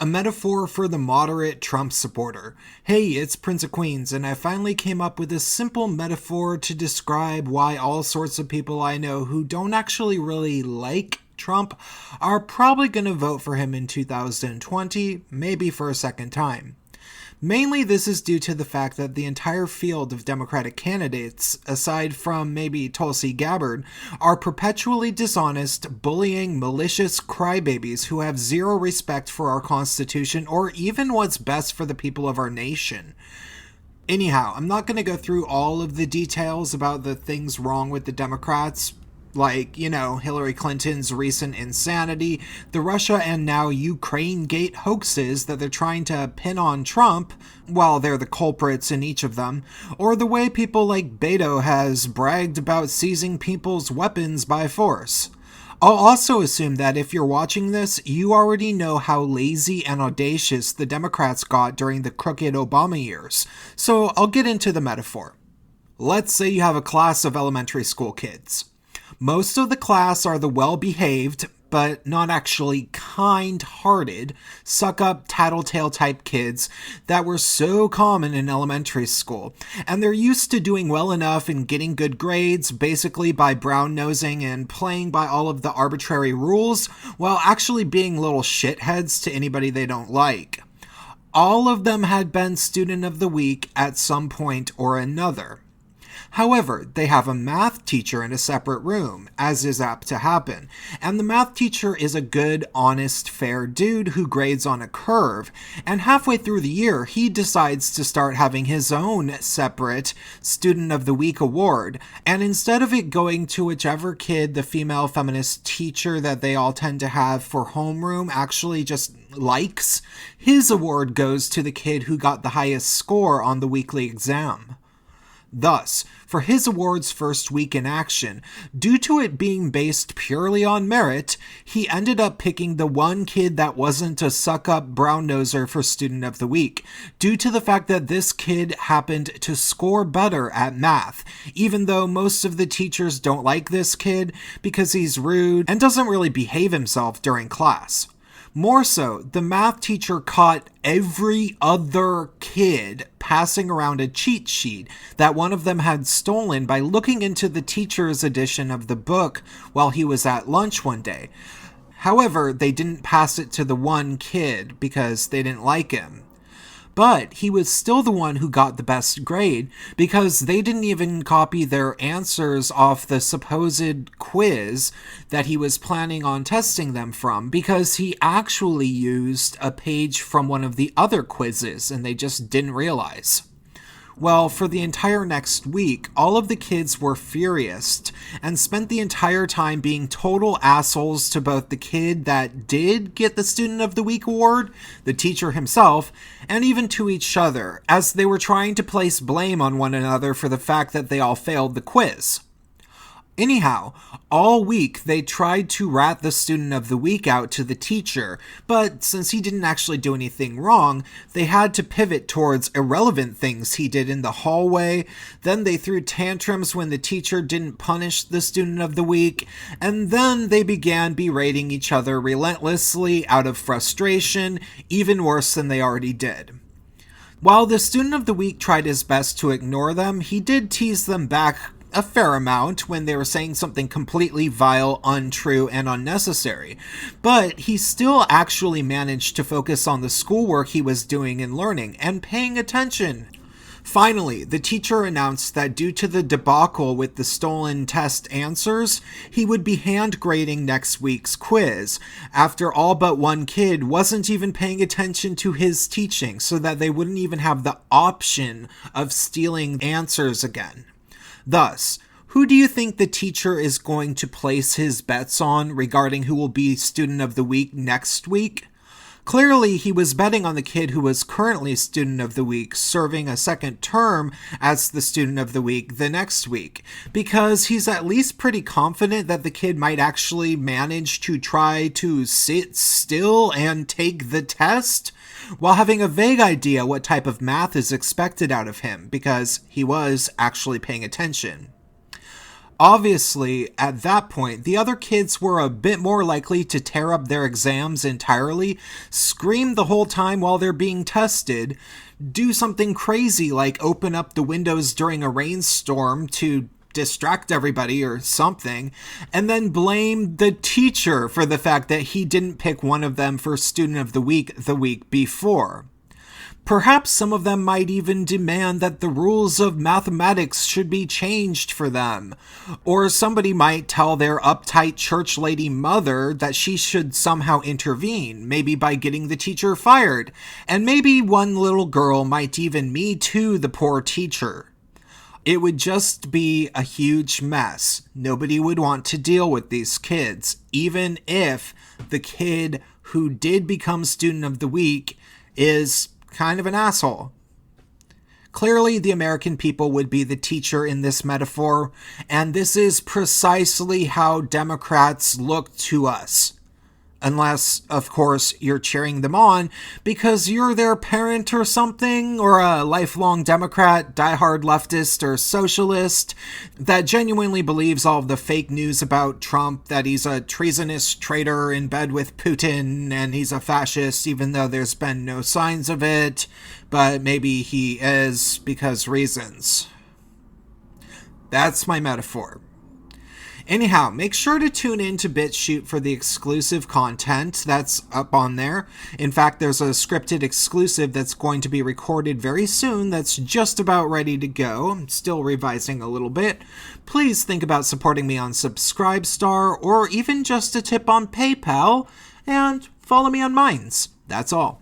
A metaphor for the moderate Trump supporter. Hey, it's Prince of Queens, and I finally came up with a simple metaphor to describe why all sorts of people I know who don't actually really like Trump are probably going to vote for him in 2020, maybe for a second time. Mainly, this is due to the fact that the entire field of Democratic candidates, aside from maybe Tulsi Gabbard, are perpetually dishonest, bullying, malicious crybabies who have zero respect for our Constitution or even what's best for the people of our nation. Anyhow, I'm not going to go through all of the details about the things wrong with the Democrats, like, Hillary Clinton's recent insanity, the Russia and now Ukraine gate hoaxes that they're trying to pin on Trump, while they're the culprits in each of them, or the way people like Beto has bragged about seizing people's weapons by force. I'll also assume that if you're watching this, you already know how lazy and audacious the Democrats got during the crooked Obama years, so I'll get into the metaphor. Let's say you have a class of elementary school kids. Most of the class are the well-behaved, but not actually kind-hearted, suck-up, tattletale type kids that were so common in elementary school, and they're used to doing well enough and getting good grades, basically by brown-nosing and playing by all of the arbitrary rules, while actually being little shitheads to anybody they don't like. All of them had been Student of the Week at some point or another. However, they have a math teacher in a separate room, as is apt to happen, and the math teacher is a good, honest, fair dude who grades on a curve, and halfway through the year, he decides to start having his own separate Student of the Week award, and instead of it going to whichever kid the female feminist teacher that they all tend to have for homeroom actually just likes, his award goes to the kid who got the highest score on the weekly exam. Thus, for his award's first week in action, due to it being based purely on merit, he ended up picking the one kid that wasn't a suck-up brown-noser for Student of the Week, due to the fact that this kid happened to score better at math, even though most of the teachers don't like this kid because he's rude and doesn't really behave himself during class. More so, the math teacher caught every other kid passing around a cheat sheet that one of them had stolen by looking into the teacher's edition of the book while he was at lunch one day. However, they didn't pass it to the one kid because they didn't like him. But he was still the one who got the best grade because they didn't even copy their answers off the supposed quiz that he was planning on testing them from, because he actually used a page from one of the other quizzes and they just didn't realize. Well, for the entire next week, all of the kids were furious and spent the entire time being total assholes to both the kid that did get the Student of the Week award, the teacher himself, and even to each other, as they were trying to place blame on one another for the fact that they all failed the quiz. Anyhow, all week they tried to rat the Student of the Week out to the teacher, but since he didn't actually do anything wrong, they had to pivot towards irrelevant things he did in the hallway. Then they threw tantrums when the teacher didn't punish the Student of the Week, and then they began berating each other relentlessly out of frustration, even worse than they already did. While the Student of the Week tried his best to ignore them, he did tease them back a fair amount when they were saying something completely vile, untrue, and unnecessary. But he still actually managed to focus on the schoolwork he was doing and learning, and paying attention. Finally, the teacher announced that due to the debacle with the stolen test answers, he would be hand grading next week's quiz, after all but one kid wasn't even paying attention to his teaching, so that they wouldn't even have the option of stealing answers again. Thus, who do you think the teacher is going to place his bets on regarding who will be Student of the Week next week? Clearly, he was betting on the kid who was currently Student of the Week serving a second term as the Student of the Week the next week, because he's at least pretty confident that the kid might actually manage to try to sit still and take the test, while having a vague idea what type of math is expected out of him, because he was actually paying attention. Obviously, at that point, the other kids were a bit more likely to tear up their exams entirely, scream the whole time while they're being tested, do something crazy like open up the windows during a rainstorm to distract everybody or something, and then blame the teacher for the fact that he didn't pick one of them for Student of the week before. Perhaps some of them might even demand that the rules of mathematics should be changed for them. Or somebody might tell their uptight church lady mother that she should somehow intervene, maybe by getting the teacher fired. And maybe one little girl might even Me Too the poor teacher. It would just be a huge mess. Nobody would want to deal with these kids, even if the kid who did become Student of the Week is kind of an asshole. Clearly, the American people would be the teacher in this metaphor, and this is precisely how Democrats look to us. Unless, of course, you're cheering them on because you're their parent or something, or a lifelong Democrat, diehard leftist, or socialist that genuinely believes all of the fake news about Trump, that he's a treasonous traitor in bed with Putin, and he's a fascist even though there's been no signs of it, but maybe he is because reasons. That's my metaphor. Anyhow, make sure to tune in to BitChute for the exclusive content that's up on there. In fact, there's a scripted exclusive that's going to be recorded very soon that's just about ready to go. I'm still revising a little bit. Please think about supporting me on Subscribestar or even just a tip on PayPal, and follow me on Minds. That's all.